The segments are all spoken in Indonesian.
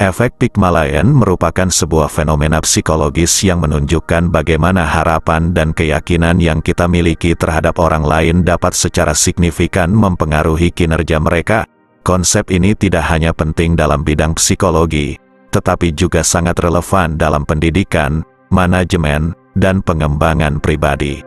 Efek Pygmalion merupakan sebuah fenomena psikologis yang menunjukkan bagaimana harapan dan keyakinan yang kita miliki terhadap orang lain dapat secara signifikan mempengaruhi kinerja mereka. Konsep ini tidak hanya penting dalam bidang psikologi, tetapi juga sangat relevan dalam pendidikan, manajemen, dan pengembangan pribadi.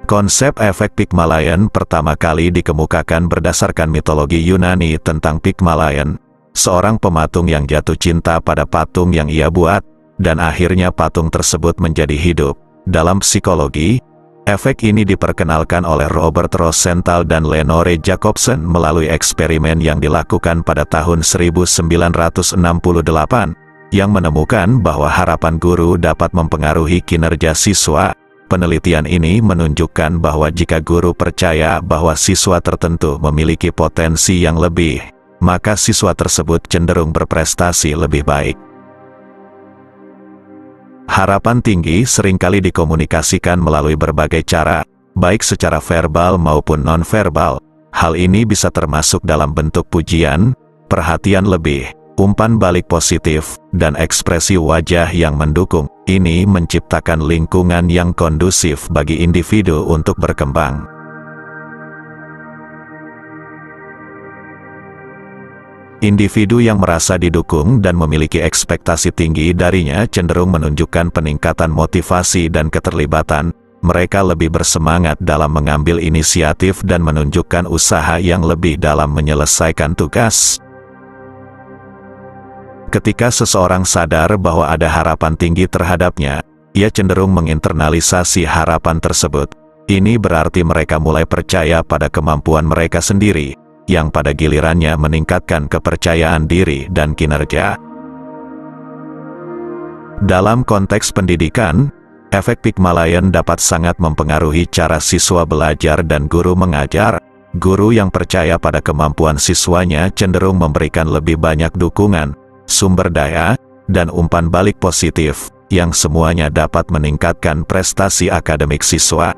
Konsep efek Pygmalion pertama kali dikemukakan berdasarkan mitologi Yunani tentang Pygmalion, seorang pematung yang jatuh cinta pada patung yang ia buat, dan akhirnya patung tersebut menjadi hidup. Dalam psikologi, efek ini diperkenalkan oleh Robert Rosenthal dan Lenore Jacobson melalui eksperimen yang dilakukan pada tahun 1968, yang menemukan bahwa harapan guru dapat mempengaruhi kinerja siswa. Penelitian ini menunjukkan bahwa jika guru percaya bahwa siswa tertentu memiliki potensi yang lebih, maka siswa tersebut cenderung berprestasi lebih baik. Harapan tinggi seringkali dikomunikasikan melalui berbagai cara, baik secara verbal maupun non-verbal. Hal ini bisa termasuk dalam bentuk pujian, perhatian lebih, umpan balik positif, dan ekspresi wajah yang mendukung. Ini menciptakan lingkungan yang kondusif bagi individu untuk berkembang. Individu yang merasa didukung dan memiliki ekspektasi tinggi darinya cenderung menunjukkan peningkatan motivasi dan keterlibatan. Mereka lebih bersemangat dalam mengambil inisiatif dan menunjukkan usaha yang lebih dalam menyelesaikan tugas. Ketika seseorang sadar bahwa ada harapan tinggi terhadapnya, ia cenderung menginternalisasi harapan tersebut. Ini berarti mereka mulai percaya pada kemampuan mereka sendiri, yang pada gilirannya meningkatkan kepercayaan diri dan kinerja. Dalam konteks pendidikan, efek Pygmalion dapat sangat mempengaruhi cara siswa belajar dan guru mengajar. Guru yang percaya pada kemampuan siswanya cenderung memberikan lebih banyak dukungan, sumber daya, dan umpan balik positif, yang semuanya dapat meningkatkan prestasi akademik siswa.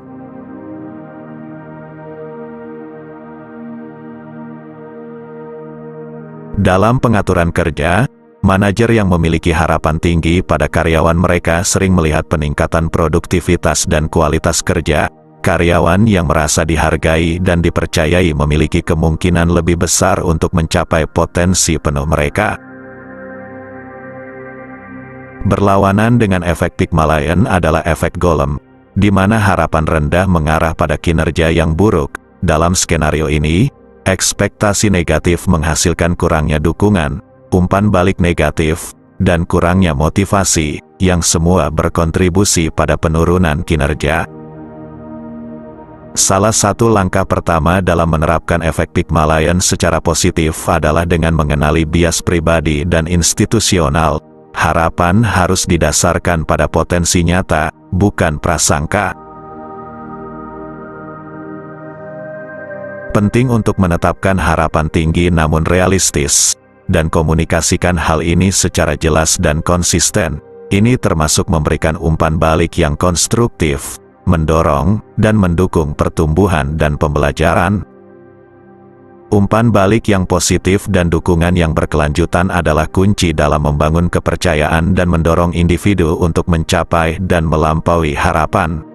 Dalam pengaturan kerja, manajer yang memiliki harapan tinggi pada karyawan mereka sering melihat peningkatan produktivitas dan kualitas kerja. Karyawan yang merasa dihargai dan dipercayai memiliki kemungkinan lebih besar untuk mencapai potensi penuh mereka. Berlawanan dengan efek Pygmalion adalah efek Golem, di mana harapan rendah mengarah pada kinerja yang buruk. Dalam skenario ini, ekspektasi negatif menghasilkan kurangnya dukungan, umpan balik negatif, dan kurangnya motivasi, yang semua berkontribusi pada penurunan kinerja. Salah satu langkah pertama dalam menerapkan efek Pygmalion secara positif adalah dengan mengenali bias pribadi dan institusional. Harapan harus didasarkan pada potensi nyata, bukan prasangka. Penting untuk menetapkan harapan tinggi namun realistis, dan komunikasikan hal ini secara jelas dan konsisten. Ini termasuk memberikan umpan balik yang konstruktif, mendorong, dan mendukung pertumbuhan dan pembelajaran. Umpan balik yang positif dan dukungan yang berkelanjutan adalah kunci dalam membangun kepercayaan dan mendorong individu untuk mencapai dan melampaui harapan.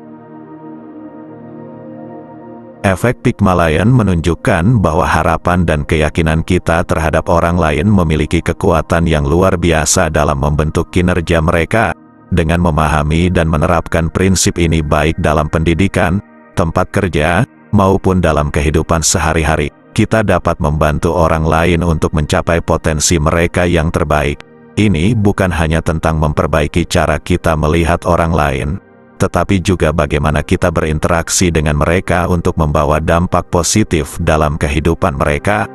Efek Pygmalion menunjukkan bahwa harapan dan keyakinan kita terhadap orang lain memiliki kekuatan yang luar biasa dalam membentuk kinerja mereka. Dengan memahami dan menerapkan prinsip ini baik dalam pendidikan, tempat kerja, maupun dalam kehidupan sehari-hari, kita dapat membantu orang lain untuk mencapai potensi mereka yang terbaik. Ini bukan hanya tentang memperbaiki cara kita melihat orang lain, tetapi juga bagaimana kita berinteraksi dengan mereka untuk membawa dampak positif dalam kehidupan mereka.